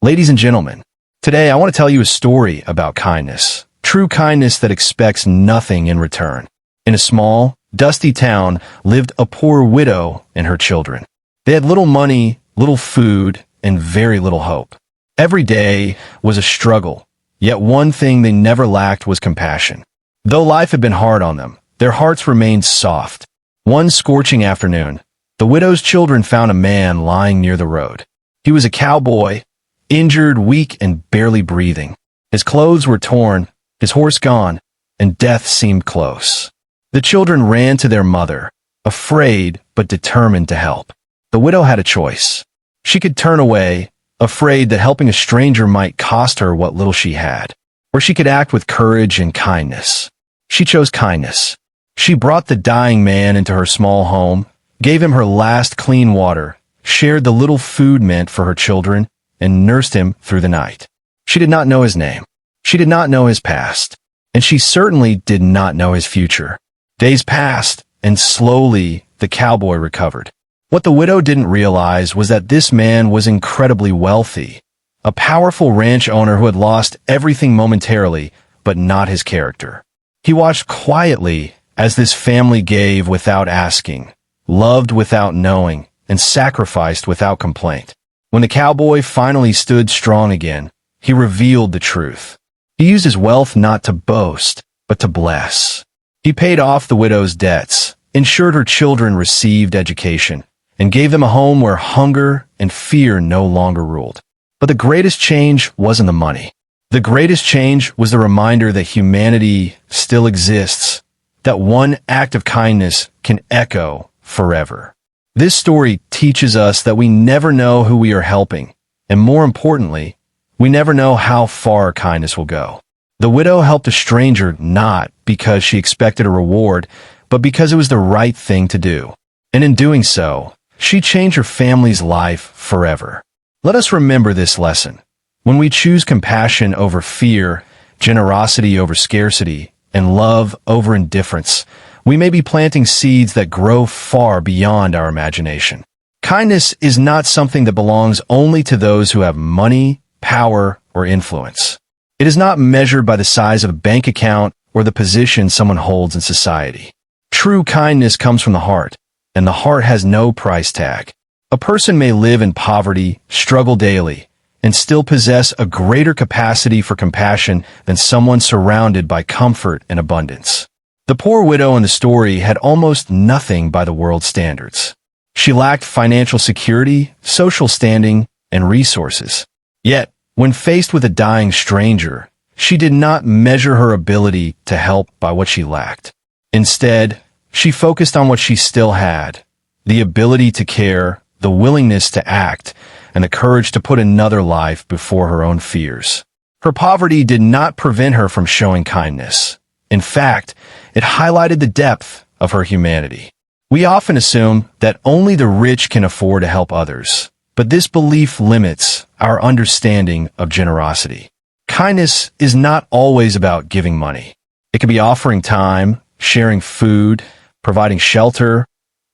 Ladies and gentlemen, today I want to tell you a story about kindness. True kindness that expects nothing in return. In a small, dusty town lived a poor widow and her children. They had little money, little food, and very little hope. Every day was a struggle, yet one thing they never lacked was compassion. Though life had been hard on them, their hearts remained soft. One scorching afternoon, the widow's children found a man lying near the road. He was a cowboy, injured, weak, and barely breathing. His clothes were torn, his horse gone, and death seemed close. The children ran to their mother, afraid but determined to help. The widow had a choice. She could turn away, afraid that helping a stranger might cost her what little she had, or she could act with courage and kindness. She chose kindness. She brought the dying man into her small home, gave him her last clean water, shared the little food meant for her children, and nursed him through the night. She did not know his name. She did not know his past. And she certainly did not know his future. Days passed, and slowly the cowboy recovered. What the widow didn't realize was that this man was incredibly wealthy, a powerful ranch owner who had lost everything momentarily, but not his character. He watched quietly as this family gave without asking, loved without knowing, and sacrificed without complaint. When the cowboy finally stood strong again, he revealed the truth. He used his wealth not to boast, but to bless. He paid off the widow's debts, ensured her children received education, and gave them a home where hunger and fear no longer ruled. But the greatest change wasn't the money. The greatest change was the reminder that humanity still exists, that one act of kindness can echo forever. This story teaches us that we never know who we are helping, and more importantly, we never know how far kindness will go. The widow helped a stranger not because she expected a reward, but because it was the right thing to do. And in doing so, she changed her family's life forever. Let us remember this lesson. When we choose compassion over fear, generosity over scarcity, and love over indifference, we may be planting seeds that grow far beyond our imagination. Kindness is not something that belongs only to those who have money, power, or influence. It is not measured by the size of a bank account or the position someone holds in society. True kindness comes from the heart, and the heart has no price tag. A person may live in poverty, struggle daily, and still possess a greater capacity for compassion than someone surrounded by comfort and abundance. The poor widow in the story had almost nothing by the world's standards. She lacked financial security, social standing, and resources. Yet, when faced with a dying stranger, she did not measure her ability to help by what she lacked. Instead, she focused on what she still had, the ability to care, the willingness to act, and the courage to put another life before her own fears. Her poverty did not prevent her from showing kindness. In fact, it highlighted the depth of her humanity. We often assume that only the rich can afford to help others, but this belief limits our understanding of generosity. Kindness is not always about giving money. It can be offering time, sharing food, providing shelter,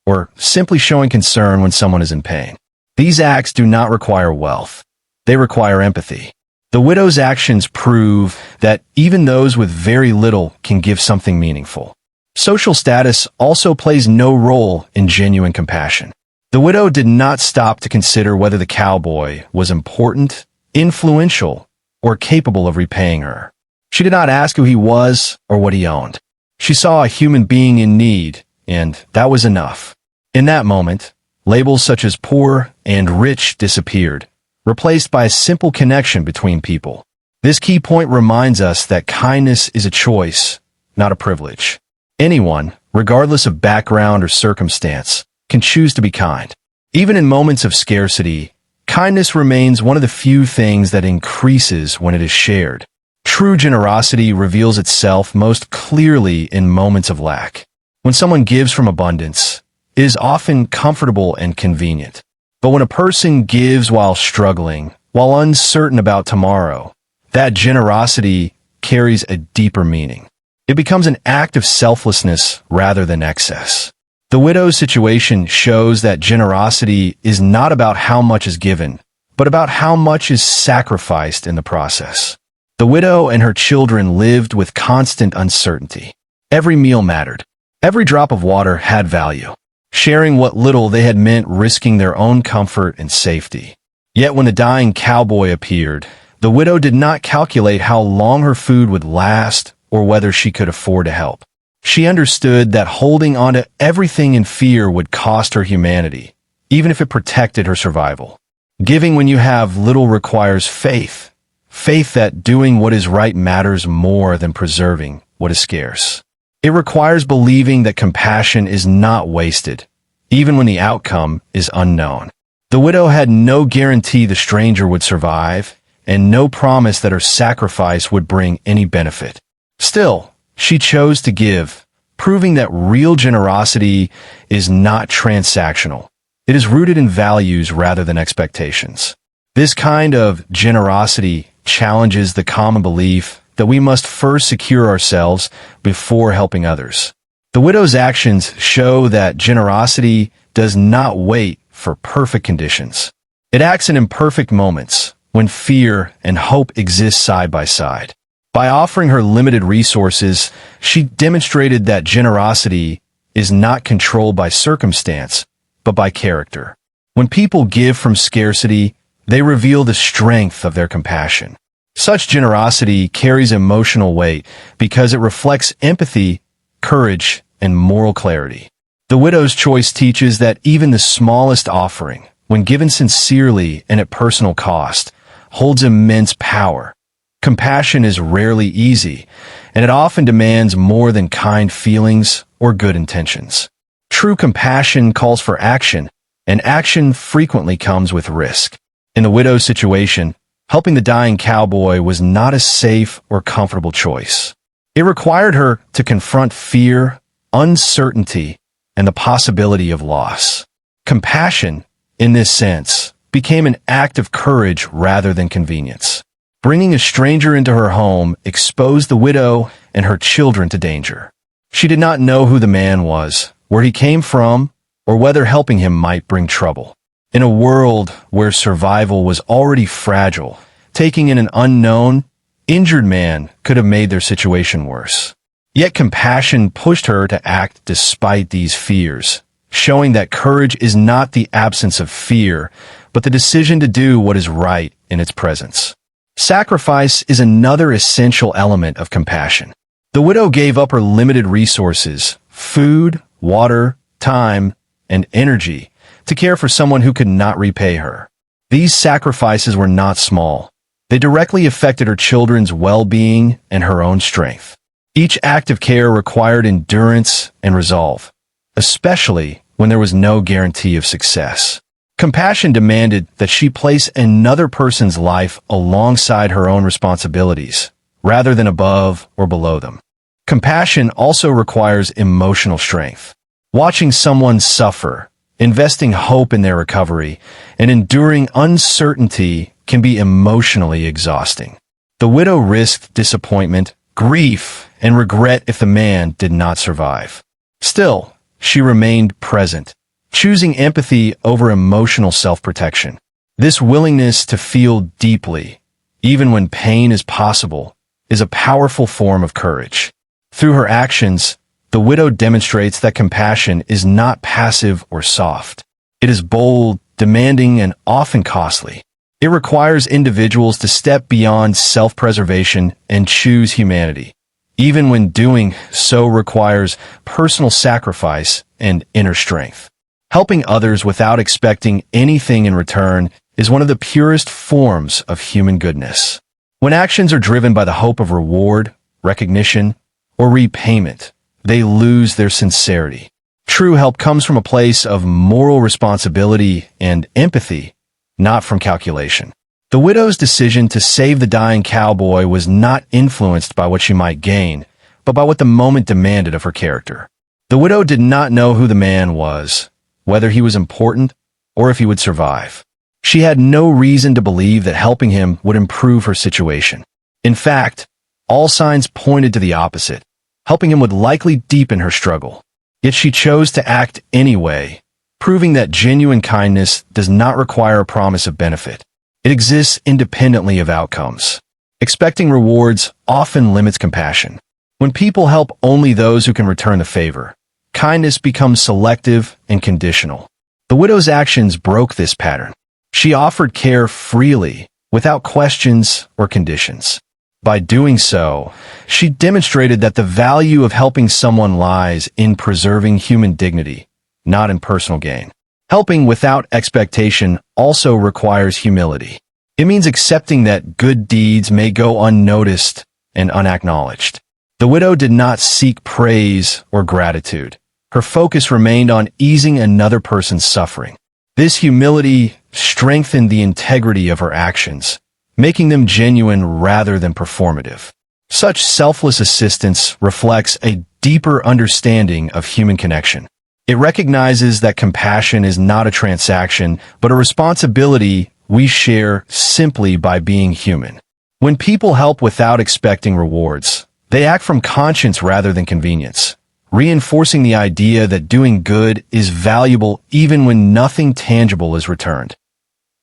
or simply showing concern when someone is in pain. These acts do not require wealth. They require empathy. The widow's actions prove that even those with very little can give something meaningful. Social status also plays no role in genuine compassion. The widow did not stop to consider whether the cowboy was important, influential, or capable of repaying her. She did not ask who he was or what he owned. She saw a human being in need, and that was enough. In that moment, labels such as poor and rich disappeared, replaced by a simple connection between people. This key point reminds us that kindness is a choice, not a privilege. Anyone, regardless of background or circumstance, can choose to be kind. Even in moments of scarcity, kindness remains one of the few things that increases when it is shared. True generosity reveals itself most clearly in moments of lack. When someone gives from abundance, it is often comfortable and convenient. But when a person gives while struggling, while uncertain about tomorrow, that generosity carries a deeper meaning. It becomes an act of selflessness rather than excess. The widow's situation shows that generosity is not about how much is given, but about how much is sacrificed in the process. The widow and her children lived with constant uncertainty. Every meal mattered. Every drop of water had value. Sharing what little they had meant risking their own comfort and safety. Yet when the dying cowboy appeared, the widow did not calculate how long her food would last or whether she could afford to help. She understood that holding onto everything in fear would cost her humanity, even if it protected her survival. Giving when you have little requires faith. Faith that doing what is right matters more than preserving what is scarce. It requires believing that compassion is not wasted, even when the outcome is unknown. The widow had no guarantee the stranger would survive, and no promise that her sacrifice would bring any benefit. Still, she chose to give, proving that real generosity is not transactional. It is rooted in values rather than expectations. This kind of generosity challenges the common belief that we must first secure ourselves before helping others. The widow's actions show that generosity does not wait for perfect conditions. It acts in imperfect moments, when fear and hope exist side by side. By offering her limited resources, she demonstrated that generosity is not controlled by circumstance, but by character. When people give from scarcity, they reveal the strength of their compassion. Such generosity carries emotional weight because it reflects empathy, courage, and moral clarity. The widow's choice teaches that even the smallest offering, when given sincerely and at personal cost, holds immense power. Compassion is rarely easy, and it often demands more than kind feelings or good intentions. True compassion calls for action, and action frequently comes with risk. In the widow's situation, helping the dying cowboy was not a safe or comfortable choice. It required her to confront fear, uncertainty, and the possibility of loss. Compassion, in this sense, became an act of courage rather than convenience. Bringing a stranger into her home exposed the widow and her children to danger. She did not know who the man was, where he came from, or whether helping him might bring trouble. In a world where survival was already fragile, taking in an unknown, injured man could have made their situation worse. Yet compassion pushed her to act despite these fears, showing that courage is not the absence of fear, but the decision to do what is right in its presence. Sacrifice is another essential element of compassion. The widow gave up her limited resources, food, water, time, and energy, to care for someone who could not repay her. These sacrifices were not small. They directly affected her children's well-being and her own strength. Each act of care required endurance and resolve, especially when there was no guarantee of success. Compassion demanded that she place another person's life alongside her own responsibilities, rather than above or below them. Compassion also requires emotional strength. Watching someone suffer, investing hope in their recovery, and enduring uncertainty can be emotionally exhausting. The widow risked disappointment, grief, and regret if the man did not survive. Still, she remained present, choosing empathy over emotional self-protection. This willingness to feel deeply, even when pain is possible, is a powerful form of courage. Through her actions, the widow demonstrates that compassion is not passive or soft. It is bold, demanding, and often costly. It requires individuals to step beyond self-preservation and choose humanity, even when doing so requires personal sacrifice and inner strength. Helping others without expecting anything in return is one of the purest forms of human goodness. When actions are driven by the hope of reward, recognition, or repayment, they lose their sincerity. True help comes from a place of moral responsibility and empathy, not from calculation. The widow's decision to save the dying cowboy was not influenced by what she might gain, but by what the moment demanded of her character. The widow did not know who the man was, whether he was important, or if he would survive. She had no reason to believe that helping him would improve her situation. In fact, all signs pointed to the opposite. Helping him would likely deepen her struggle. Yet she chose to act anyway, proving that genuine kindness does not require a promise of benefit. It exists independently of outcomes. Expecting rewards often limits compassion. When people help only those who can return the favor, kindness becomes selective and conditional. The widow's actions broke this pattern. She offered care freely, without questions or conditions. By doing so, she demonstrated that the value of helping someone lies in preserving human dignity, not in personal gain. Helping without expectation also requires humility. It means accepting that good deeds may go unnoticed and unacknowledged. The widow did not seek praise or gratitude. Her focus remained on easing another person's suffering. This humility strengthened the integrity of her actions, making them genuine rather than performative. Such selfless assistance reflects a deeper understanding of human connection. It recognizes that compassion is not a transaction, but a responsibility we share simply by being human. When people help without expecting rewards, they act from conscience rather than convenience, reinforcing the idea that doing good is valuable even when nothing tangible is returned.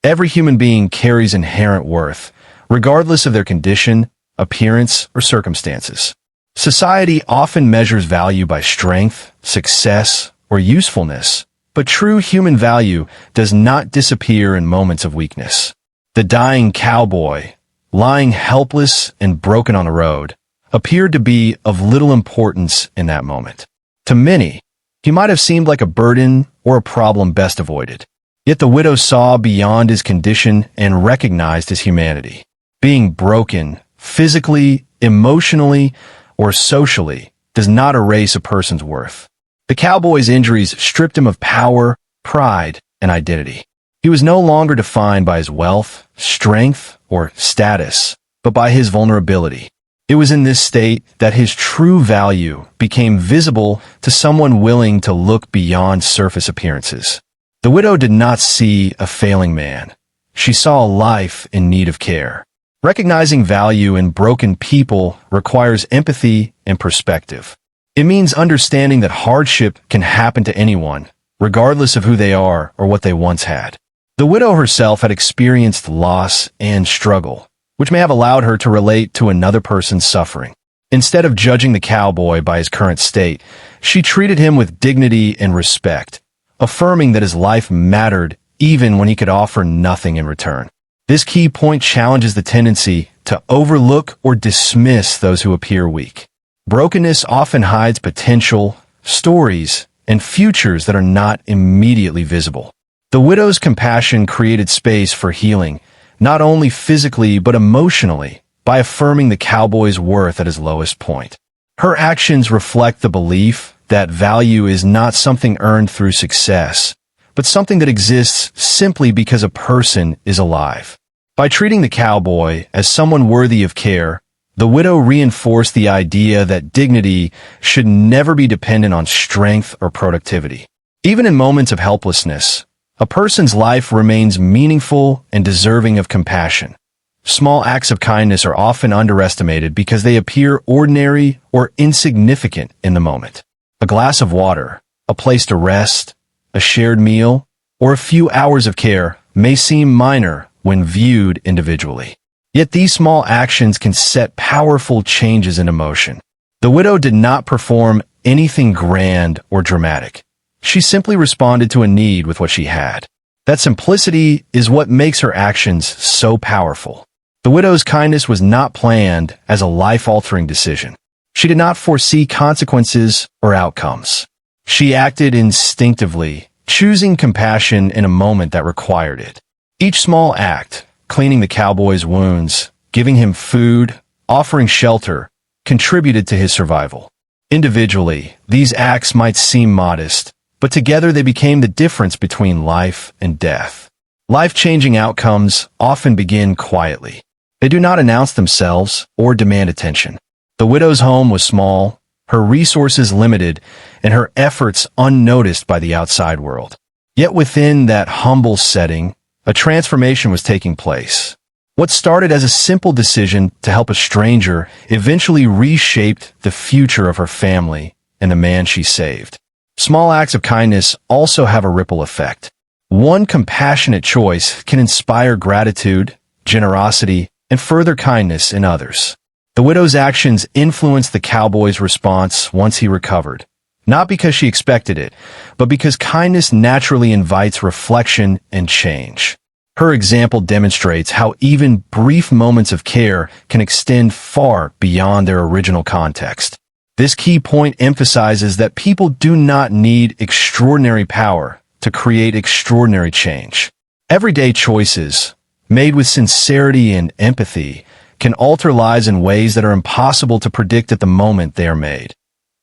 Every human being carries inherent worth, regardless of their condition, appearance, or circumstances. Society often measures value by strength, success, or usefulness, but true human value does not disappear in moments of weakness. The dying cowboy, lying helpless and broken on the road, appeared to be of little importance in that moment. To many, he might have seemed like a burden or a problem best avoided. Yet the widow saw beyond his condition and recognized his humanity. Being broken, physically, emotionally, or socially, does not erase a person's worth. The cowboy's injuries stripped him of power, pride, and identity. He was no longer defined by his wealth, strength, or status, but by his vulnerability. It was in this state that his true value became visible to someone willing to look beyond surface appearances. The widow did not see a failing man. She saw a life in need of care. Recognizing value in broken people requires empathy and perspective. It means understanding that hardship can happen to anyone, regardless of who they are or what they once had. The widow herself had experienced loss and struggle, which may have allowed her to relate to another person's suffering. Instead of judging the cowboy by his current state, she treated him with dignity and respect, affirming that his life mattered even when he could offer nothing in return. This key point challenges the tendency to overlook or dismiss those who appear weak. Brokenness often hides potential, stories, and futures that are not immediately visible. The widow's compassion created space for healing, not only physically but emotionally, by affirming the cowboy's worth at his lowest point. Her actions reflect the belief that value is not something earned through success, but something that exists simply because a person is alive. By treating the cowboy as someone worthy of care, the widow reinforced the idea that dignity should never be dependent on strength or productivity. Even in moments of helplessness, a person's life remains meaningful and deserving of compassion. Small acts of kindness are often underestimated because they appear ordinary or insignificant in the moment. A glass of water, a place to rest, a shared meal, or a few hours of care may seem minor when viewed individually. Yet these small actions can set powerful changes in motion. The widow did not perform anything grand or dramatic. She simply responded to a need with what she had. That simplicity is what makes her actions so powerful. The widow's kindness was not planned as a life-altering decision. She did not foresee consequences or outcomes. She acted instinctively, choosing compassion in a moment that required it. Each small act, cleaning the cowboy's wounds, giving him food, offering shelter, contributed to his survival. Individually, these acts might seem modest, but together they became the difference between life and death. Life-changing outcomes often begin quietly. They do not announce themselves or demand attention. The widow's home was small, her resources limited, and her efforts unnoticed by the outside world. Yet within that humble setting, a transformation was taking place. What started as a simple decision to help a stranger eventually reshaped the future of her family and the man she saved. Small acts of kindness also have a ripple effect. One compassionate choice can inspire gratitude, generosity, and further kindness in others. The widow's actions influenced the cowboy's response once he recovered, not because she expected it, but because kindness naturally invites reflection and change. Her example demonstrates how even brief moments of care can extend far beyond their original context. This key point emphasizes that people do not need extraordinary power to create extraordinary change. Everyday choices, made with sincerity and empathy, can alter lives in ways that are impossible to predict at the moment they are made.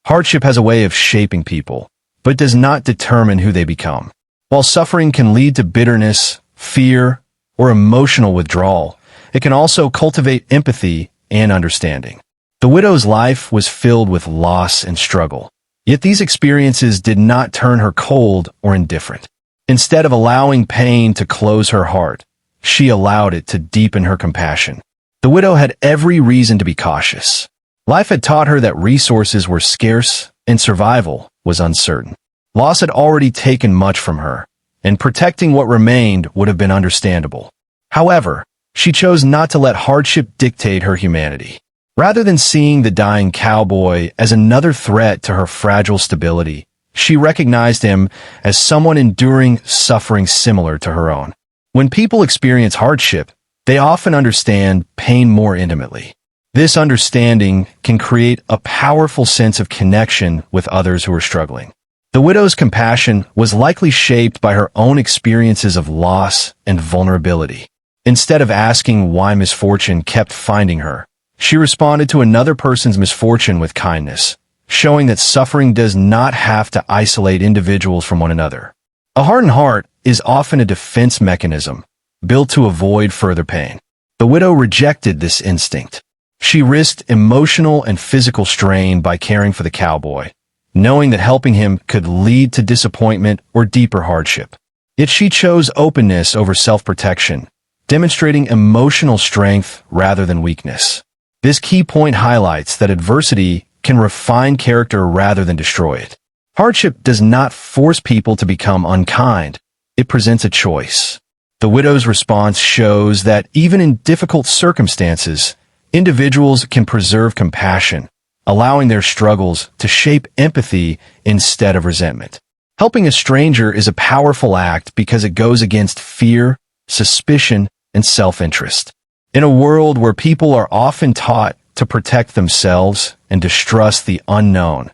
Hardship has a way of shaping people, but does not determine who they become. While suffering can lead to bitterness, fear, or emotional withdrawal, it can also cultivate empathy and understanding. The widow's life was filled with loss and struggle, yet these experiences did not turn her cold or indifferent. Instead of allowing pain to close her heart, she allowed it to deepen her compassion. The widow had every reason to be cautious. Life had taught her that resources were scarce and survival was uncertain. Loss had already taken much from her, and protecting what remained would have been understandable. However, she chose not to let hardship dictate her humanity. Rather than seeing the dying cowboy as another threat to her fragile stability, she recognized him as someone enduring suffering similar to her own. When people experience hardship, they often understand pain more intimately. This understanding can create a powerful sense of connection with others who are struggling. The widow's compassion was likely shaped by her own experiences of loss and vulnerability. Instead of asking why misfortune kept finding her, she responded to another person's misfortune with kindness, showing that suffering does not have to isolate individuals from one another. A hardened heart is often a defense mechanism, built to avoid further pain. The widow rejected this instinct. She risked emotional and physical strain by caring for the cowboy, knowing that helping him could lead to disappointment or deeper hardship. Yet she chose openness over self-protection, demonstrating emotional strength rather than weakness. This key point highlights that adversity can refine character rather than destroy it. Hardship does not force people to become unkind. It presents a choice. The widow's response shows that even in difficult circumstances, individuals can preserve compassion, allowing their struggles to shape empathy instead of resentment. Helping a stranger is a powerful act because it goes against fear, suspicion, and self-interest. In a world where people are often taught to protect themselves and distrust the unknown,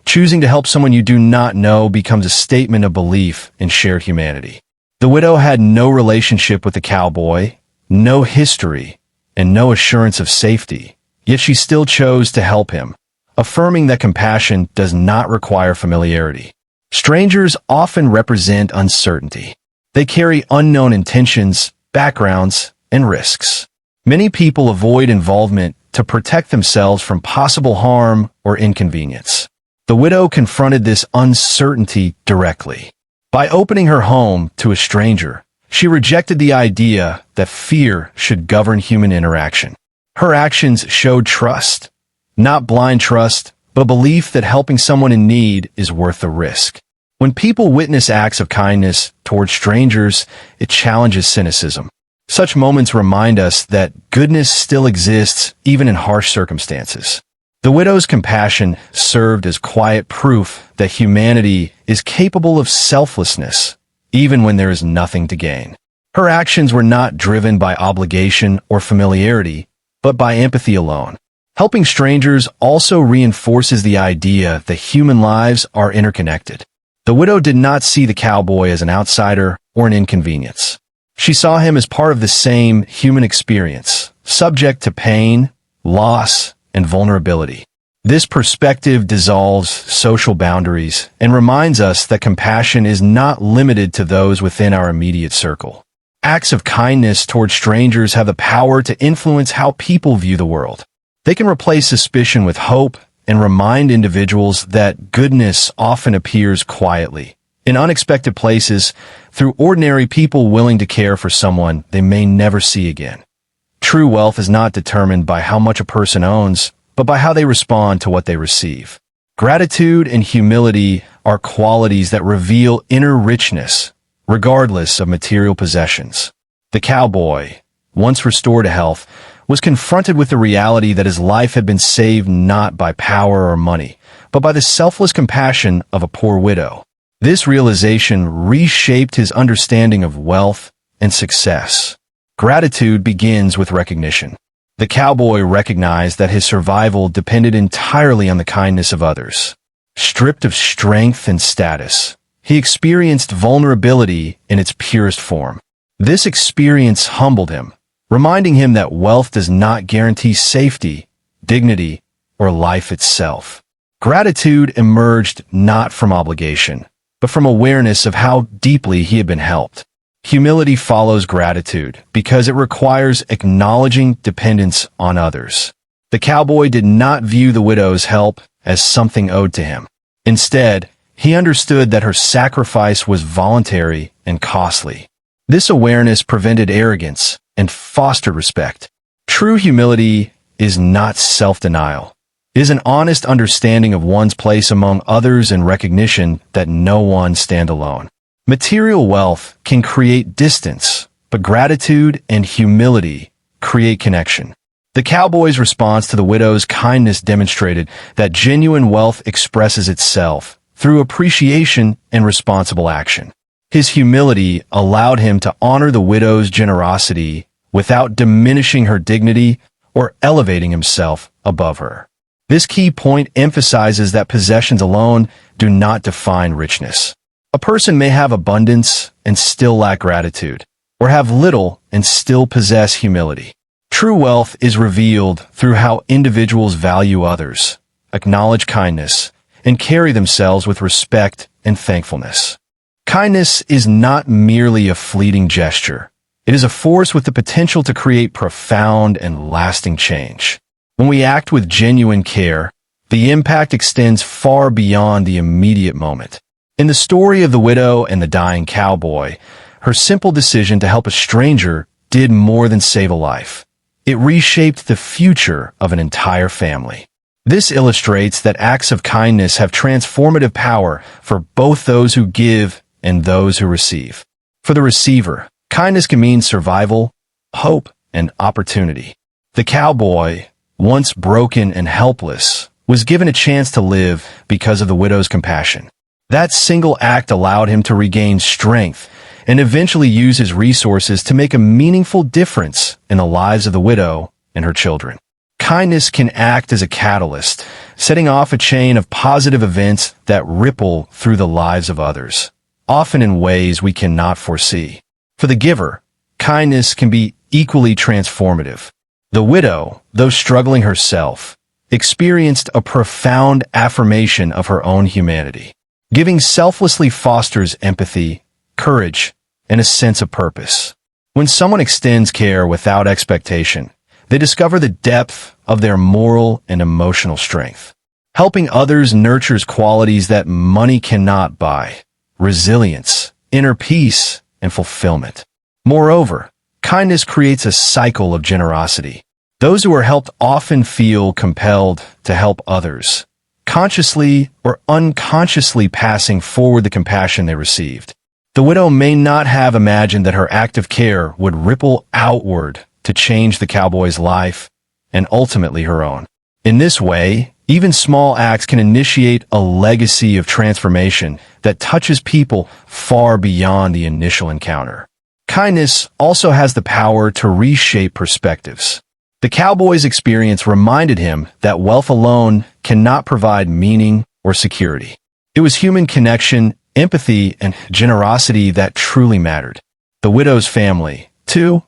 choosing to help someone you do not know becomes a statement of belief in shared humanity. The widow had no relationship with the cowboy, no history, and no assurance of safety, yet she still chose to help him, affirming that compassion does not require familiarity. Strangers often represent uncertainty. They carry unknown intentions, backgrounds, and risks. Many people avoid involvement to protect themselves from possible harm or inconvenience. The widow confronted this uncertainty directly. By opening her home to a stranger, she rejected the idea that fear should govern human interaction. Her actions showed trust, not blind trust, but belief that helping someone in need is worth the risk. When people witness acts of kindness toward strangers, it challenges cynicism. Such moments remind us that goodness still exists even in harsh circumstances. The widow's compassion served as quiet proof that humanity is capable of selflessness, even when there is nothing to gain. Her actions were not driven by obligation or familiarity, but by empathy alone. Helping strangers also reinforces the idea that human lives are interconnected. The widow did not see the cowboy as an outsider or an inconvenience. She saw him as part of the same human experience, subject to pain, loss, and vulnerability. This perspective dissolves social boundaries and reminds us that compassion is not limited to those within our immediate circle. Acts of kindness toward strangers have the power to influence how people view the world. They can replace suspicion with hope and remind individuals that goodness often appears quietly, in unexpected places, through ordinary people willing to care for someone they may never see again. True wealth is not determined by how much a person owns, but by how they respond to what they receive. Gratitude and humility are qualities that reveal inner richness, regardless of material possessions. The cowboy, once restored to health, was confronted with the reality that his life had been saved not by power or money, but by the selfless compassion of a poor widow. This realization reshaped his understanding of wealth and success. Gratitude begins with recognition. The cowboy recognized that his survival depended entirely on the kindness of others. Stripped of strength and status, he experienced vulnerability in its purest form. This experience humbled him, reminding him that wealth does not guarantee safety, dignity, or life itself. Gratitude emerged not from obligation, but from awareness of how deeply he had been helped. Humility follows gratitude because it requires acknowledging dependence on others. The cowboy did not view the widow's help as something owed to him. Instead, he understood that her sacrifice was voluntary and costly. This awareness prevented arrogance and fostered respect. True humility is not self-denial. It is an honest understanding of one's place among others and recognition that no one stands alone. Material wealth can create distance, but gratitude and humility create connection. The cowboy's response to the widow's kindness demonstrated that genuine wealth expresses itself through appreciation and responsible action. His humility allowed him to honor the widow's generosity without diminishing her dignity or elevating himself above her. This key point emphasizes that possessions alone do not define richness. A person may have abundance and still lack gratitude, or have little and still possess humility. True wealth is revealed through how individuals value others, acknowledge kindness, and carry themselves with respect and thankfulness. Kindness is not merely a fleeting gesture. It is a force with the potential to create profound and lasting change. When we act with genuine care, the impact extends far beyond the immediate moment. In the story of the widow and the dying cowboy, her simple decision to help a stranger did more than save a life. It reshaped the future of an entire family. This illustrates that acts of kindness have transformative power for both those who give and those who receive. For the receiver, kindness can mean survival, hope, and opportunity. The cowboy, once broken and helpless, was given a chance to live because of the widow's compassion. That single act allowed him to regain strength and eventually use his resources to make a meaningful difference in the lives of the widow and her children. Kindness can act as a catalyst, setting off a chain of positive events that ripple through the lives of others, often in ways we cannot foresee. For the giver, kindness can be equally transformative. The widow, though struggling herself, experienced a profound affirmation of her own humanity. Giving selflessly fosters empathy, courage, and a sense of purpose. When someone extends care without expectation, they discover the depth of their moral and emotional strength. Helping others nurtures qualities that money cannot buy: resilience, inner peace, and fulfillment. Moreover, kindness creates a cycle of generosity. Those who are helped often feel compelled to help others, consciously or unconsciously passing forward the compassion they received. The widow may not have imagined that her act of care would ripple outward to change the cowboy's life and ultimately her own. In this way, even small acts can initiate a legacy of transformation that touches people far beyond the initial encounter. Kindness also has the power to reshape perspectives. The cowboy's experience reminded him that wealth alone cannot provide meaning or security. It was human connection, empathy, and generosity that truly mattered. The widow's family, too,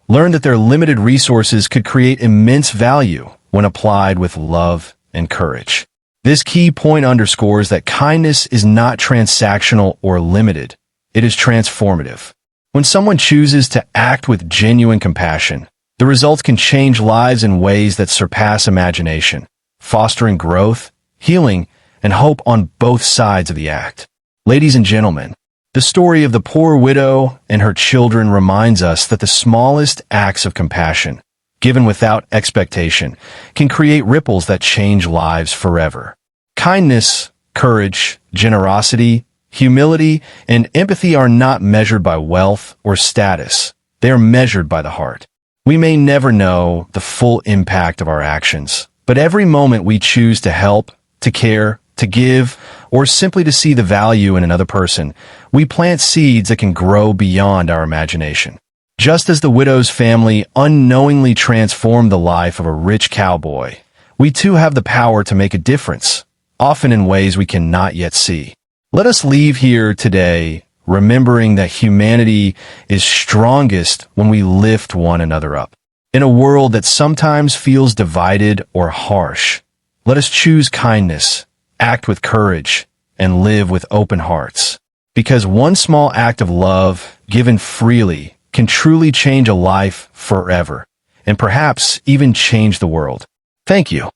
learned that their limited resources could create immense value when applied with love and courage. This key point underscores that kindness is not transactional or limited. It is transformative. When someone chooses to act with genuine compassion, the results can change lives in ways that surpass imagination, fostering growth, healing, and hope on both sides of the act. Ladies and gentlemen, the story of the poor widow and her children reminds us that the smallest acts of compassion, given without expectation, can create ripples that change lives forever. Kindness, courage, generosity, Humility and empathy are not measured by wealth or status. They are measured by the heart. We may never know the full impact of our actions, but every moment we choose to help, to care, to give, or simply to see the value in another person, we plant seeds that can grow beyond our imagination. Just as the widow's family unknowingly transformed the life of a rich cowboy, we too have the power to make a difference, often in ways we cannot yet see. Let us leave here today remembering that humanity is strongest when we lift one another up. In a world that sometimes feels divided or harsh, let us choose kindness, act with courage, and live with open hearts. Because one small act of love, given freely, can truly change a life forever, and perhaps even change the world. Thank you.